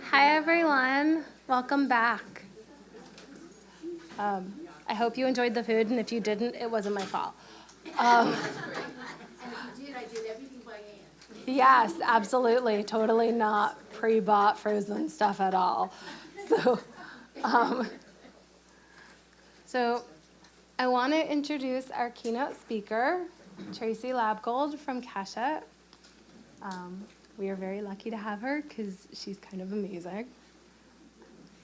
Hi, everyone. Welcome back. I hope you enjoyed the food, and if you didn't, it wasn't my fault. And if you did, I did everything by hand. Yes, absolutely. Totally not pre-bought frozen stuff at all. So I want to introduce our keynote speaker, Tracey Labgold from Keshet. We are very lucky to have her because she's kind of amazing.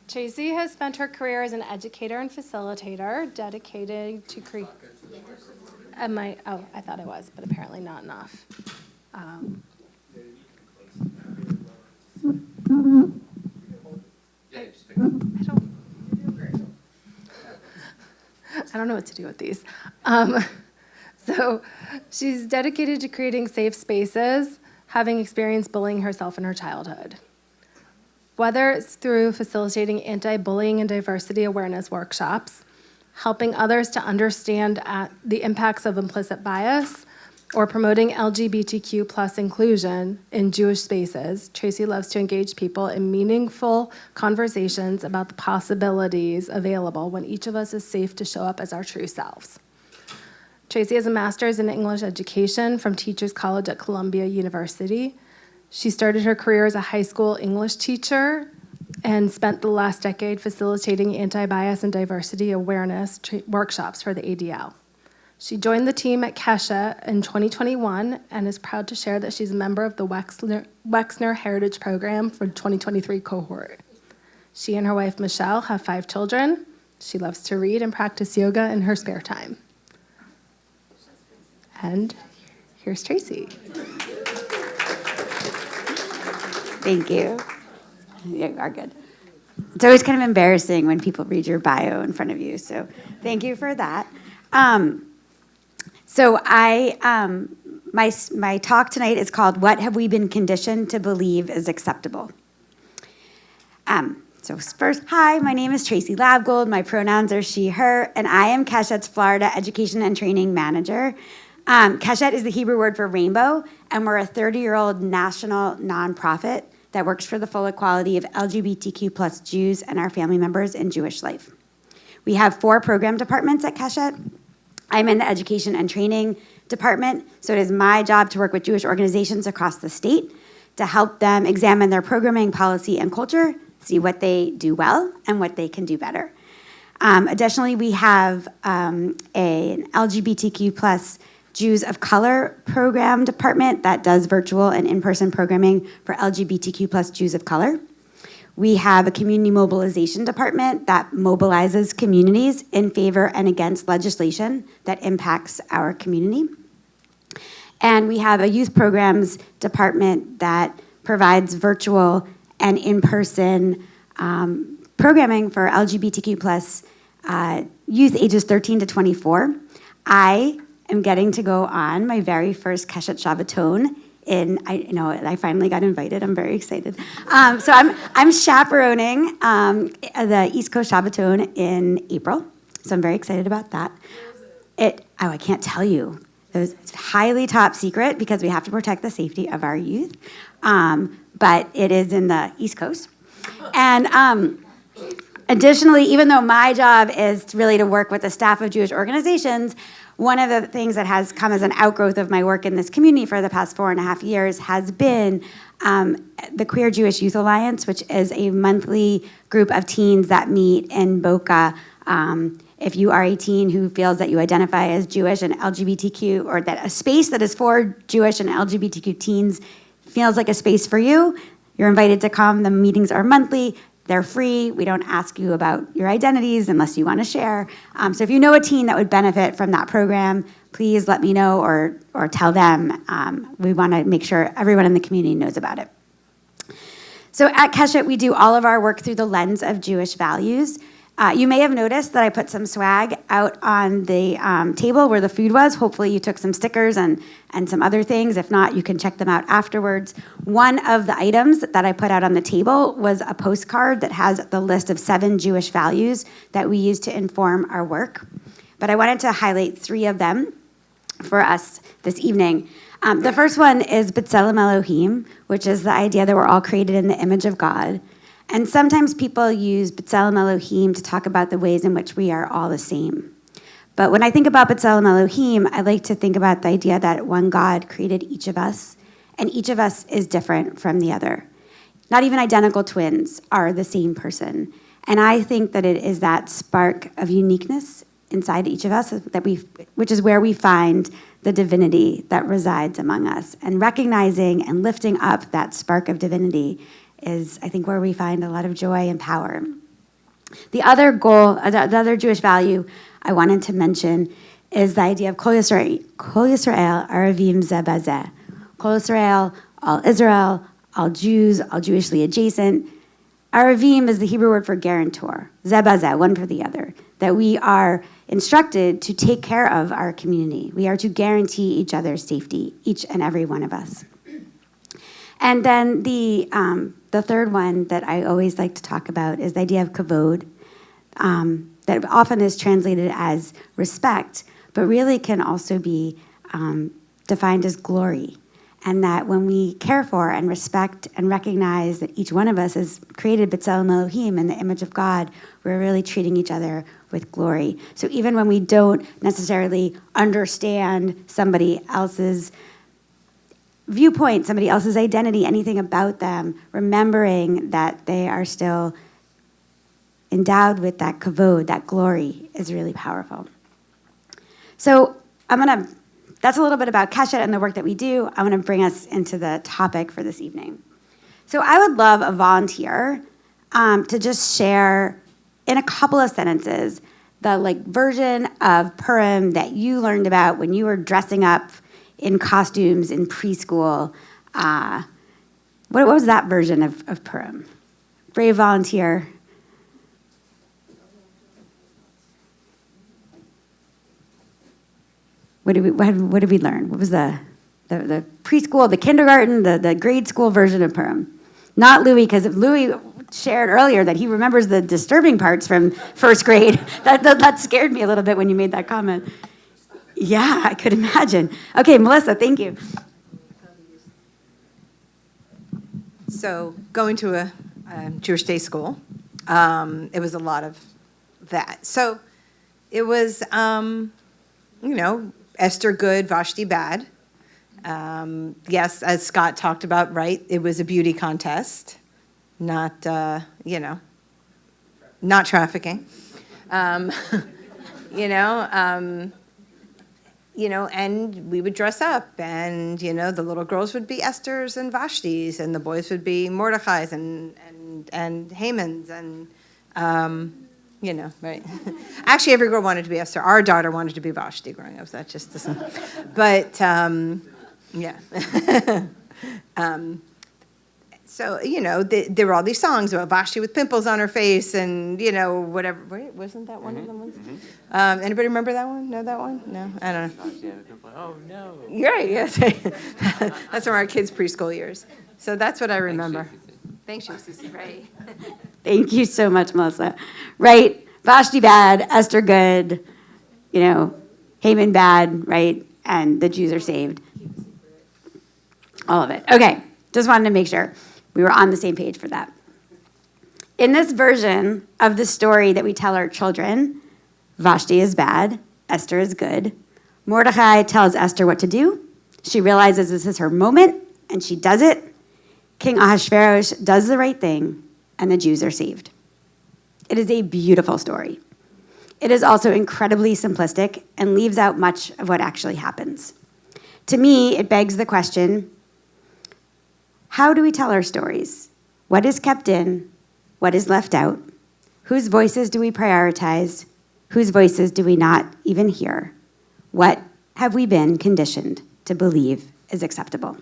Tracey has spent her career as an educator and facilitator, dedicated to create. I thought I was, but apparently not enough. I don't know what to do with these. So she's dedicated to creating safe spaces, having experienced bullying herself in her childhood. Whether it's through facilitating anti-bullying and diversity awareness workshops, helping others to understand the impacts of implicit bias, or promoting LGBTQ plus inclusion in Jewish spaces, Tracey loves to engage people in meaningful conversations about the possibilities available when each of us is safe to show up as our true selves. Tracey has a master's in English education from Teachers College at Columbia University. She started her career as a high school English teacher and spent the last decade facilitating anti-bias and diversity awareness workshops for the ADL. She joined the team at Keshet in 2021 and is proud to share that she's a member of the Wexner Heritage Program for 2023 cohort. She and her wife, Michelle, have 5 children. She loves to read and practice yoga in her spare time. And here's Tracey. Thank you. You are good. It's always kind of embarrassing when people read your bio in front of you, so thank you for that. My talk tonight is called "What Have We Been Conditioned to Believe is Acceptable?" So first, hi, my name is Tracey Labgold. My pronouns are she, her, and I am Keshet's Florida Education and Training Manager. Keshet is the Hebrew word for rainbow, and we're a 30-year-old national nonprofit that works for the full equality of LGBTQ plus Jews and our family members in Jewish life. We have 4 program departments at Keshet. I'm in the education and training department, so it is my job to work with Jewish organizations across the state to help them examine their programming, policy, and culture, see what they do well and what they can do better. Additionally, we have an LGBTQ plus Jews of Color program department that does virtual and in-person programming for LGBTQ plus Jews of Color. We have a community mobilization department that mobilizes communities in favor and against legislation that impacts our community. And we have a youth programs department that provides virtual and in-person programming for LGBTQ plus youth ages 13 to 24. I am getting to go on my very first Keshet Shabbaton I finally got invited. I'm very excited. So I'm chaperoning the East Coast Shabbaton in April. So I'm very excited about that. I can't tell you. It's highly top secret because we have to protect the safety of our youth. But it is in the East Coast. And additionally, even though my job is really to work with the staff of Jewish organizations, one of the things that has come as an outgrowth of my work in this community for the past 4.5 years has been the Queer Jewish Youth Alliance, which is a monthly group of teens that meet in Boca. If you are a teen who feels that you identify as Jewish and LGBTQ, or that a space that is for Jewish and LGBTQ teens feels like a space for you, you're invited to come. The meetings are monthly. They're free. We don't ask you about your identities unless you want to share. So if you know a teen that would benefit from that program, please let me know or tell them. We want to make sure everyone in the community knows about it. So at Keshet, we do all of our work through the lens of Jewish values. You may have noticed that I put some swag out on the table where the food was. Hopefully you took some stickers and some other things. If not, you can check them out afterwards. One of the items that I put out on the table was a postcard that has the list of 7 Jewish values that we use to inform our work. But I wanted to highlight 3 of them for us this evening. The first one is B'Tselem Elohim, which is the idea that we're all created in the image of God. And sometimes people use B'Tselem Elohim to talk about the ways in which we are all the same. But when I think about B'Tselem Elohim, I like to think about the idea that one God created each of us, and each of us is different from the other. Not even identical twins are the same person. And I think that it is that spark of uniqueness inside each of us which is where we find the divinity that resides among us. And recognizing and lifting up that spark of divinity is, I think, where we find a lot of joy and power. The other goal, the other Jewish value I wanted to mention is the idea of Kol Yisrael Aravim Zeh Bazeh. Kol Yisrael, all Israel, all Jews, all Jewishly adjacent. Aravim is the Hebrew word for guarantor. Zeh Bazeh, one for the other. That we are instructed to take care of our community. We are to guarantee each other's safety, each and every one of us. And then the third one that I always like to talk about is the idea of kavod, that often is translated as respect, but really can also be defined as glory. And that when we care for and respect and recognize that each one of us is created B'Tselem Elohim in the image of God, we're really treating each other with glory. So even when we don't necessarily understand somebody else's viewpoint, somebody else's identity, anything about them, remembering that they are still endowed with that kavod, that glory, is really powerful. So that's a little bit about Keshet and the work that we do. I want to bring us into the topic for this evening. So I would love a volunteer to just share in a couple of sentences the version of Purim that you learned about when you were dressing up in costumes in preschool. What was that version of Purim? Brave volunteer. What did we learn? What was the preschool, the kindergarten, the grade school version of Purim? Not Louis, because if Louis shared earlier that he remembers the disturbing parts from first grade, that scared me a little bit when you made that comment. Yeah, I could imagine. Okay, Melissa, thank you. So going to a Jewish day school, it was a lot of that. So it was, Esther good, Vashti bad. Yes, as Scott talked about, right, it was a beauty contest, not, not trafficking. And we would dress up, and, the little girls would be Esthers and Vashtis, and the boys would be Mordechais and Hamans, and, right. Actually, every girl wanted to be Esther. Our daughter wanted to be Vashti growing up, so that just doesn't, but, yeah. So, there were all these songs about Vashti with pimples on her face and, whatever. Wait, wasn't that one of the ones? Mm-hmm. Anybody remember that one? Know that one? No? I don't know. Oh, no. Right, yes. That's from our kids' preschool years. So that's what I remember. Thanks, Susie. Right. Thank you so much, Melissa. Right, Vashti bad, Esther good, Haman bad, right? And the Jews are saved. All of it. Okay, just wanted to make sure we were on the same page for that. In this version of the story that we tell our children, Vashti is bad, Esther is good. Mordechai tells Esther what to do. She realizes this is her moment, and she does it. King Ahasuerus does the right thing, and the Jews are saved. It is a beautiful story. It is also incredibly simplistic and leaves out much of what actually happens. To me, it begs the question, how do we tell our stories? What is kept in? What is left out? Whose voices do we prioritize? Whose voices do we not even hear? What have we been conditioned to believe is acceptable?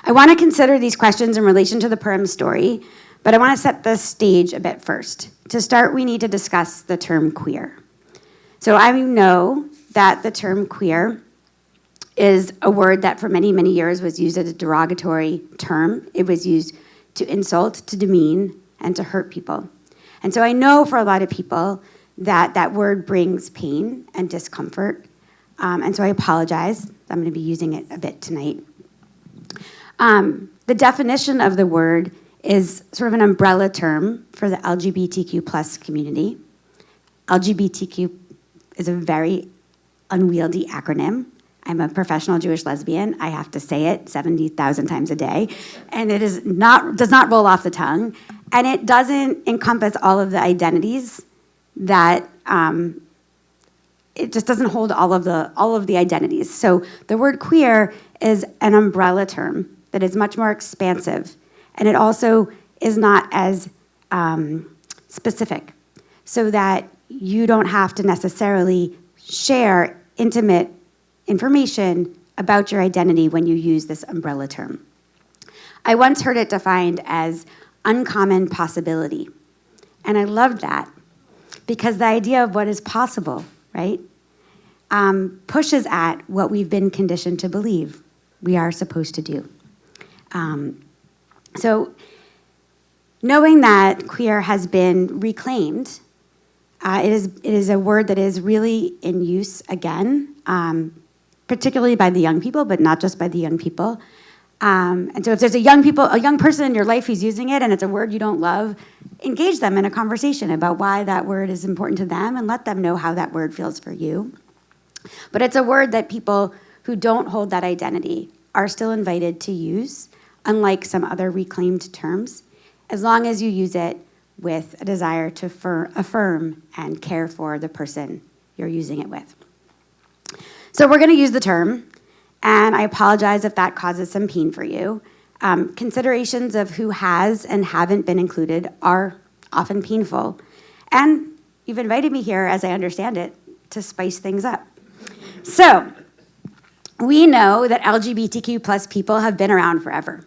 I want to consider these questions in relation to the Purim story, but I want to set the stage a bit first. To start, we need to discuss the term queer. So I know that the term queer is a word that for many, many years was used as a derogatory term. It was used to insult, to demean, and to hurt people. And so I know for a lot of people that that word brings pain and discomfort. And so I apologize. I'm going to be using it a bit tonight. The definition of the word is sort of an umbrella term for the LGBTQ plus community. LGBTQ is a very unwieldy acronym. I'm a professional Jewish lesbian. I have to say it 70,000 times a day. And it does not roll off the tongue. And it doesn't encompass all of the identities that, it just doesn't hold all of the identities. So the word queer is an umbrella term that is much more expansive. And it also is not as specific, so that you don't have to necessarily share intimate information about your identity when you use this umbrella term. I once heard it defined as uncommon possibility. And I loved that because the idea of what is possible, right, pushes at what we've been conditioned to believe we are supposed to do. So knowing that queer has been reclaimed, it is a word that is really in use again, particularly by the young people, but not just by the young people. And so if there's a young person in your life who's using it and it's a word you don't love, engage them in a conversation about why that word is important to them and let them know how that word feels for you. But it's a word that people who don't hold that identity are still invited to use, unlike some other reclaimed terms, as long as you use it with a desire to affirm and care for the person you're using it with. So we're going to use the term, and I apologize if that causes some pain for you. Considerations of who has and haven't been included are often painful, and you've invited me here, as I understand it, to spice things up. So we know that LGBTQ plus people have been around forever.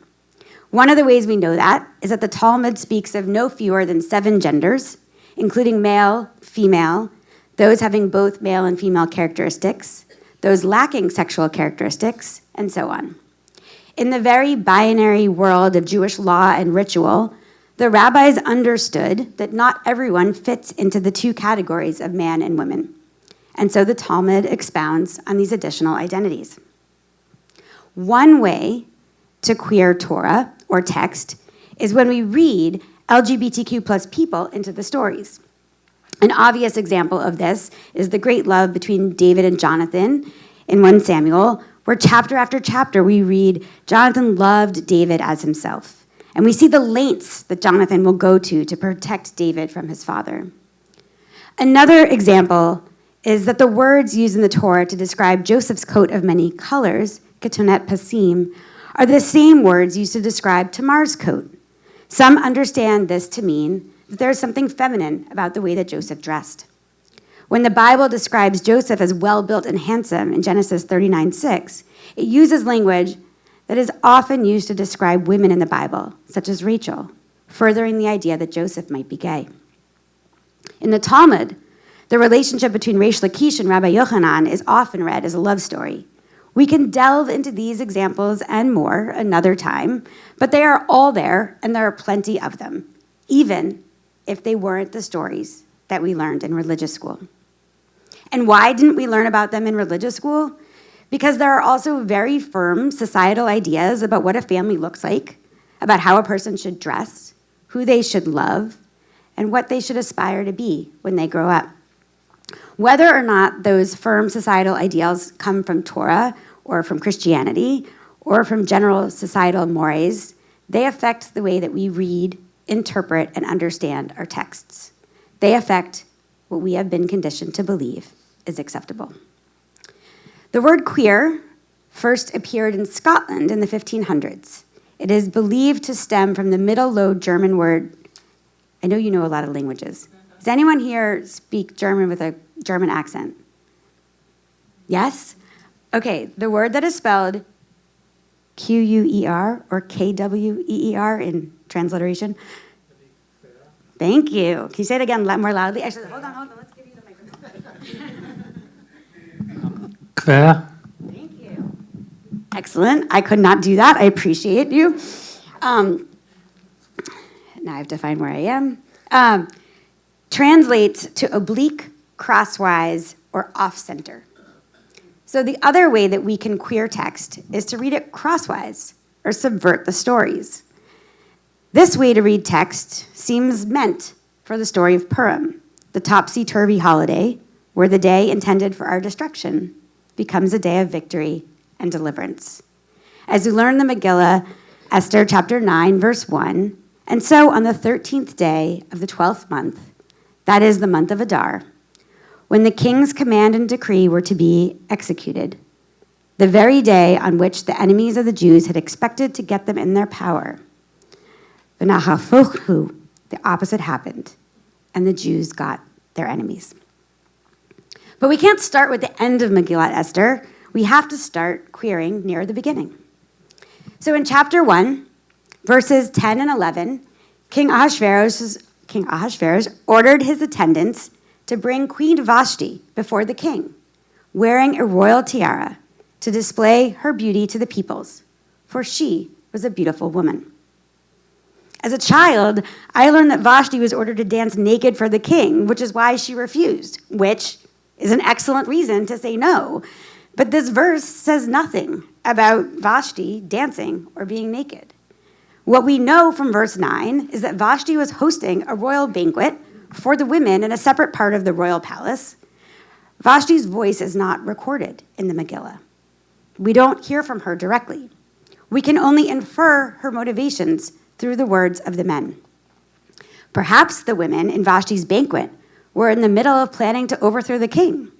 One of the ways we know that is that the Talmud speaks of no fewer than 7 genders, including male, female, those having both male and female characteristics, those lacking sexual characteristics, and so on. In the very binary world of Jewish law and ritual, the rabbis understood that not everyone fits into the 2 categories of man and woman. And so the Talmud expounds on these additional identities. One way to queer Torah or text is when we read LGBTQ plus people into the stories. An obvious example of this is the great love between David and Jonathan in 1 Samuel, where chapter after chapter we read Jonathan loved David as himself. And we see the lengths that Jonathan will go to protect David from his father. Another example is that the words used in the Torah to describe Joseph's coat of many colors, ketonet pasim, are the same words used to describe Tamar's coat. Some understand this to mean that there is something feminine about the way that Joseph dressed. When the Bible describes Joseph as well-built and handsome in Genesis 39:6, it uses language that is often used to describe women in the Bible, such as Rachel, furthering the idea that Joseph might be gay. In the Talmud, the relationship between Reish Lakish and Rabbi Yochanan is often read as a love story. We can delve into these examples and more another time, but they are all there, and there are plenty of them, even if they weren't the stories that we learned in religious school. And why didn't we learn about them in religious school? Because there are also very firm societal ideas about what a family looks like, about how a person should dress, who they should love, and what they should aspire to be when they grow up. Whether or not those firm societal ideals come from Torah or from Christianity or from general societal mores, they affect the way that we read, interpret, and understand our texts. They affect what we have been conditioned to believe is acceptable. The word queer first appeared in Scotland in the 1500s. It is believed to stem from the Middle Low German word. I know you know a lot of languages. Does anyone here speak German with a German accent? Yes? Okay, the word that is spelled Quer or Kweer in transliteration. Thank you. Can you say it again more loudly? Actually, hold on. Let's give you the microphone. Quer. Thank you. Excellent. I could not do that. I appreciate you. Now I have to find where I am. Translates to oblique, crosswise, or off-center. So the other way that we can queer text is to read it crosswise or subvert the stories. This way to read text seems meant for the story of Purim, the topsy-turvy holiday where the day intended for our destruction becomes a day of victory and deliverance. As we learn the Megillah, Esther chapter 9, verse 1, and so on the 13th day of the 12th month, that is the month of Adar, when the king's command and decree were to be executed, the very day on which the enemies of the Jews had expected to get them in their power, the opposite happened, and the Jews got their enemies. But we can't start with the end of Megillat Esther. We have to start querying near the beginning. So in chapter 1, verses 10 and 11, King Ahasuerus ordered his attendants to bring Queen Vashti before the king, wearing a royal tiara to display her beauty to the peoples, for she was a beautiful woman. As a child, I learned that Vashti was ordered to dance naked for the king, which is why she refused, which is an excellent reason to say no. But this verse says nothing about Vashti dancing or being naked. What we know from verse 9 is that Vashti was hosting a royal banquet for the women in a separate part of the royal palace. Vashti's voice is not recorded in the Megillah. We don't hear from her directly. We can only infer her motivations through the words of the men. Perhaps the women in Vashti's banquet were in the middle of planning to overthrow the king.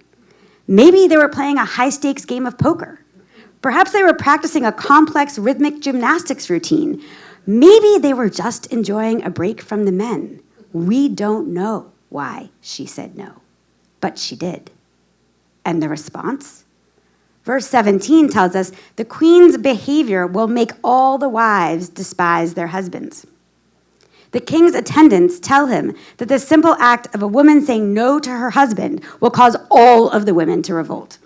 Maybe they were playing a high-stakes game of poker. Perhaps they were practicing a complex rhythmic gymnastics routine. Maybe they were just enjoying a break from the men. We don't know why she said no, but she did. And the response? Verse 17 tells us the queen's behavior will make all the wives despise their husbands. The king's attendants tell him that the simple act of a woman saying no to her husband will cause all of the women to revolt.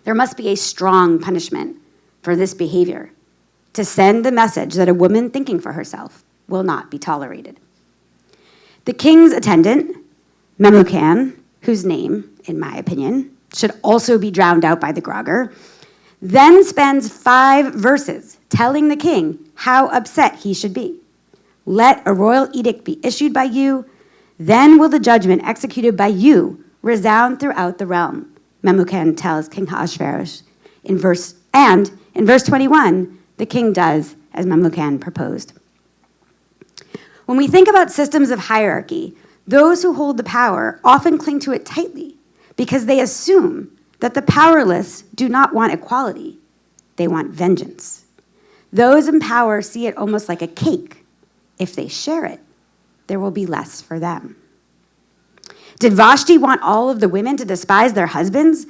There must be a strong punishment for this behavior to send the message that a woman thinking for herself will not be tolerated. The king's attendant, Memucan, whose name, in my opinion, should also be drowned out by the grogger, then spends 5 verses telling the king how upset he should be. Let a royal edict be issued by you, then will the judgment executed by you resound throughout the realm, Memucan tells King Ahasuerus. In verse 21, the king does as Memucan proposed. When we think about systems of hierarchy, those who hold the power often cling to it tightly because they assume that the powerless do not want equality. They want vengeance. Those in power see it almost like a cake. If they share it, there will be less for them. Did Vashti want all of the women to despise their husbands?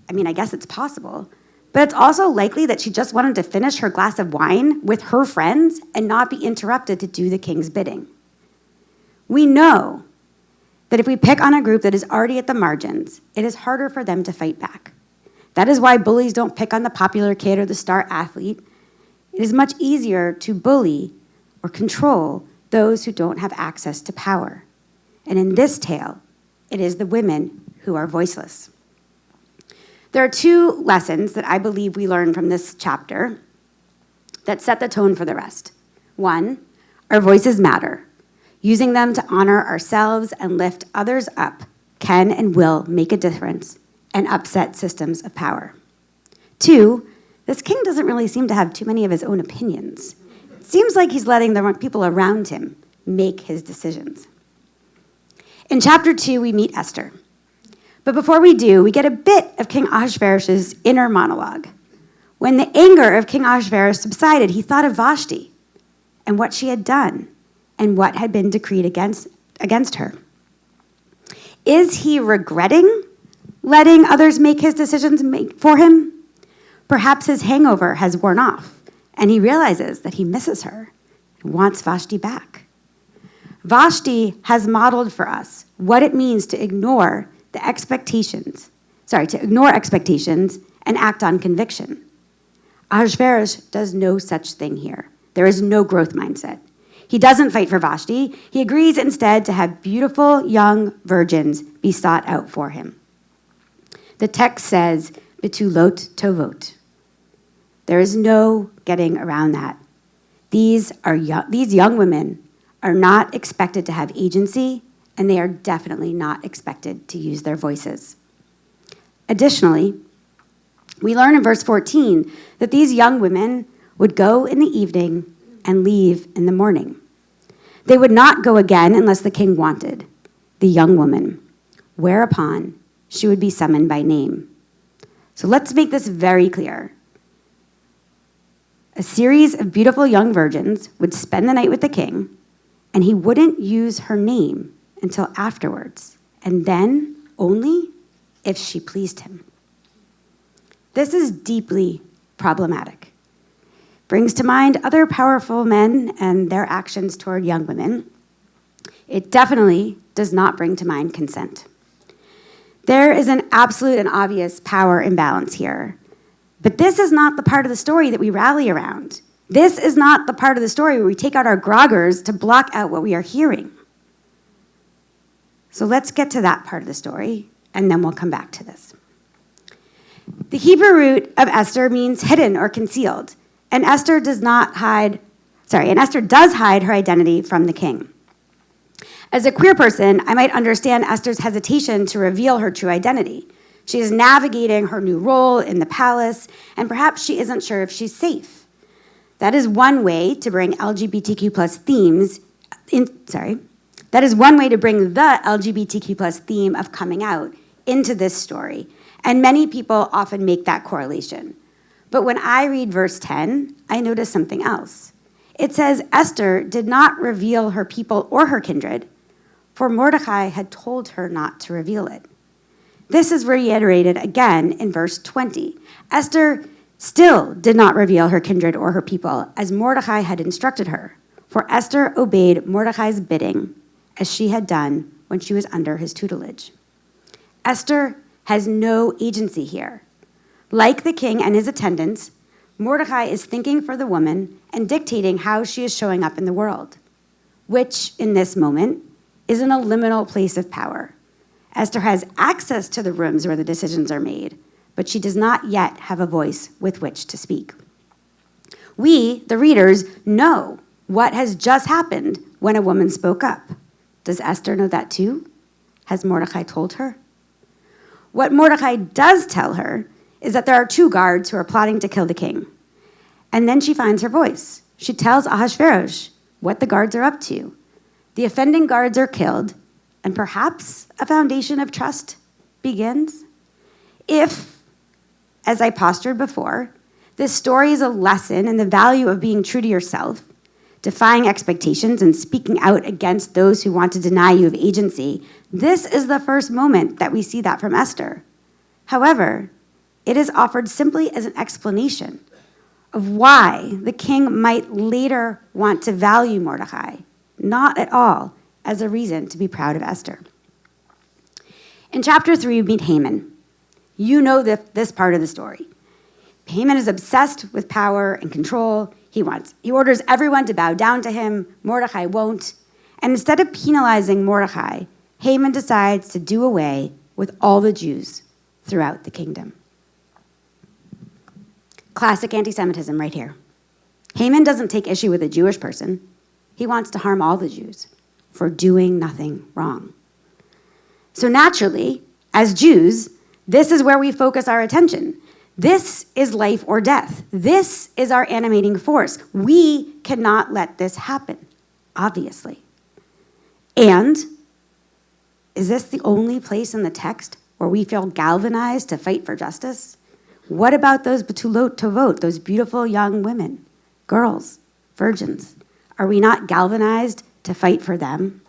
I mean, I guess it's possible. But it's also likely that she just wanted to finish her glass of wine with her friends and not be interrupted to do the king's bidding. We know that if we pick on a group that is already at the margins, it is harder for them to fight back. That is why bullies don't pick on the popular kid or the star athlete. It is much easier to bully or control those who don't have access to power. And in this tale, it is the women who are voiceless. There are 2 lessons that I believe we learn from this chapter that set the tone for the rest. 1, our voices matter. Using them to honor ourselves and lift others up can and will make a difference and upset systems of power. 2, this king doesn't really seem to have too many of his own opinions. It seems like he's letting the people around him make his decisions. In chapter 2, we meet Esther. But before we do, we get a bit of King Ahasuerus' inner monologue. When the anger of King Ahasuerus subsided, he thought of Vashti and what she had done and what had been decreed against her. Is he regretting letting others make his decisions for him? Perhaps his hangover has worn off, and he realizes that he misses her and wants Vashti back. Vashti has modeled for us what it means to ignore expectations and act on conviction. Ahasuerus does no such thing here. There is no growth mindset. He doesn't fight for Vashti. He agrees instead to have beautiful young virgins be sought out for him. The text says, betulot tovot. There is no getting around that. These young women are not expected to have agency, and they are definitely not expected to use their voices. Additionally, we learn in verse 14 that these young women would go in the evening and leave in the morning. They would not go again unless the king wanted the young woman, whereupon she would be summoned by name. So let's make this very clear. A series of beautiful young virgins would spend the night with the king, and he wouldn't use her name until afterwards, and then only if she pleased him. This is deeply problematic. Brings to mind other powerful men and their actions toward young women. It definitely does not bring to mind consent. There is an absolute and obvious power imbalance here. But this is not the part of the story that we rally around. This is not the part of the story where we take out our groggers to block out what we are hearing. So let's get to that part of the story, and then we'll come back to this. The Hebrew root of Esther means hidden or concealed, and Esther does hide her identity from the king. As a queer person, I might understand Esther's hesitation to reveal her true identity. She is navigating her new role in the palace, and perhaps she isn't sure if she's safe. That is one way to bring LGBTQ plus themes That is one way to bring the LGBTQ plus theme of coming out into this story. And many people often make that correlation. But when I read verse 10, I notice something else. It says Esther did not reveal her people or her kindred, for Mordecai had told her not to reveal it. This is reiterated again in verse 20. Esther still did not reveal her kindred or her people, as Mordecai had instructed her, for Esther obeyed Mordecai's bidding, as she had done when she was under his tutelage. Esther has no agency here. Like the king and his attendants, Mordecai is thinking for the woman and dictating how she is showing up in the world, which in this moment is in a liminal place of power. Esther has access to the rooms where the decisions are made, but she does not yet have a voice with which to speak. We, the readers, know what has just happened when a woman spoke up. Does Esther know that too? Has Mordecai told her? What Mordecai does tell her is that there are two guards who are plotting to kill the king. And then she finds her voice. She tells Ahasuerus what the guards are up to. The offending guards are killed, and perhaps a foundation of trust begins. If, as I postured before, this story is a lesson in the value of being true to yourself, defying expectations and speaking out against those who want to deny you of agency, this is the first moment that we see that from Esther. However, it is offered simply as an explanation of why the king might later want to value Mordecai, not at all as a reason to be proud of Esther. In chapter 3, we meet Haman. You know this part of the story. Haman is obsessed with power and control. He orders everyone to bow down to him. Mordecai won't. And instead of penalizing Mordecai, Haman decides to do away with all the Jews throughout the kingdom. Classic anti-Semitism right here. Haman doesn't take issue with a Jewish person. He wants to harm all the Jews for doing nothing wrong. So naturally, as Jews, this is where we focus our attention. This is life or death. This is our animating force. We cannot let this happen, obviously. And is this the only place in the text where we feel galvanized to fight for justice? What about those betulot tovot, those beautiful young women, girls, virgins? Are we not galvanized to fight for them?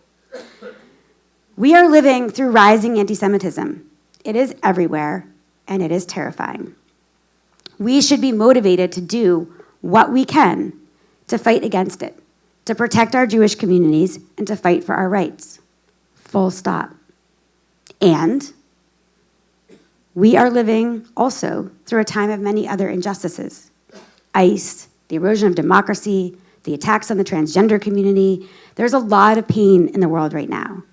We are living through rising anti-Semitism. It is everywhere, and it is terrifying. We should be motivated to do what we can to fight against it, to protect our Jewish communities, and to fight for our rights. Full stop. And we are living also through a time of many other injustices. ICE, the erosion of democracy, the attacks on the transgender community. There's a lot of pain in the world right now.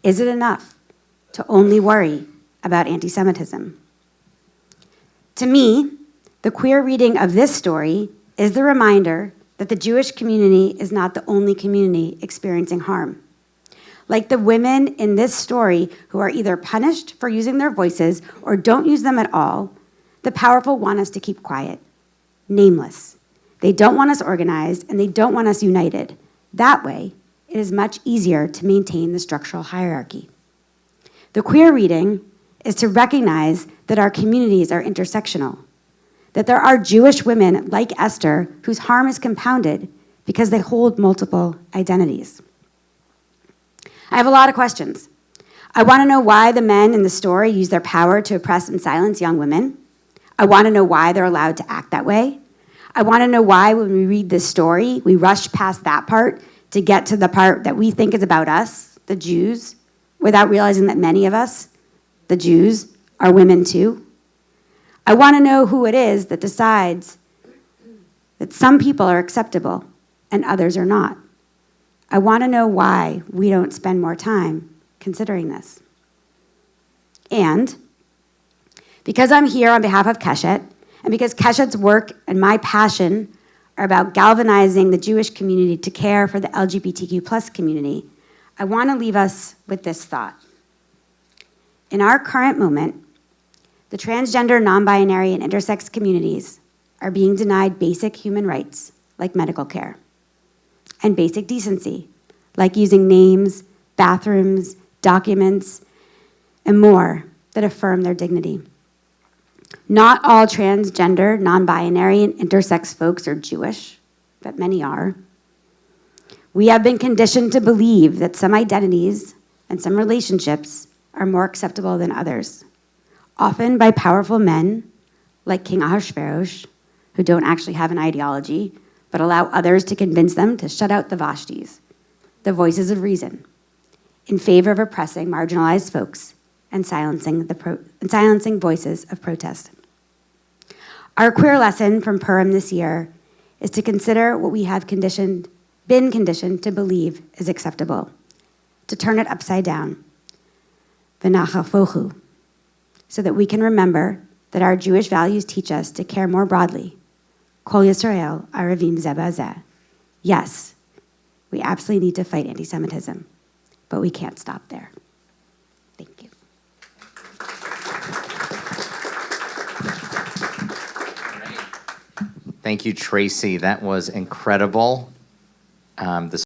Is it enough to only worry about anti-Semitism? To me, the queer reading of this story is the reminder that the Jewish community is not the only community experiencing harm. Like the women in this story who are either punished for using their voices or don't use them at all, the powerful want us to keep quiet, nameless. They don't want us organized, and they don't want us united. That way, it is much easier to maintain the structural hierarchy. The queer reading is to recognize that our communities are intersectional, that there are Jewish women like Esther whose harm is compounded because they hold multiple identities. I have a lot of questions. I want to know why the men in the story use their power to oppress and silence young women. I want to know why they're allowed to act that way. I want to know why when we read this story, we rush past that part to get to the part that we think is about us, the Jews, without realizing that many of us, the Jews, are women too. I want to know who it is that decides that some people are acceptable and others are not. I want to know why we don't spend more time considering this. And because I'm here on behalf of Keshet, and because Keshet's work and my passion are about galvanizing the Jewish community to care for the LGBTQ+ community, I want to leave us with this thought. In our current moment, the transgender, non-binary, and intersex communities are being denied basic human rights, like medical care, and basic decency, like using names, bathrooms, documents, and more that affirm their dignity. Not all transgender, non-binary, and intersex folks are Jewish, but many are. We have been conditioned to believe that some identities and some relationships are more acceptable than others, often by powerful men like King Ahasuerus, who don't actually have an ideology, but allow others to convince them to shut out the Vashtis, the voices of reason, in favor of oppressing marginalized folks and silencing voices of protest. Our queer lesson from Purim this year is to consider what we have been conditioned to believe is acceptable, to turn it upside down, v'nachafochu, so that we can remember that our Jewish values teach us to care more broadly. Kol Yisrael aravim zeh b'zeh. Yes, we absolutely need to fight anti-Semitism, but we can't stop there. Thank you. Thank you, Tracey. That was incredible.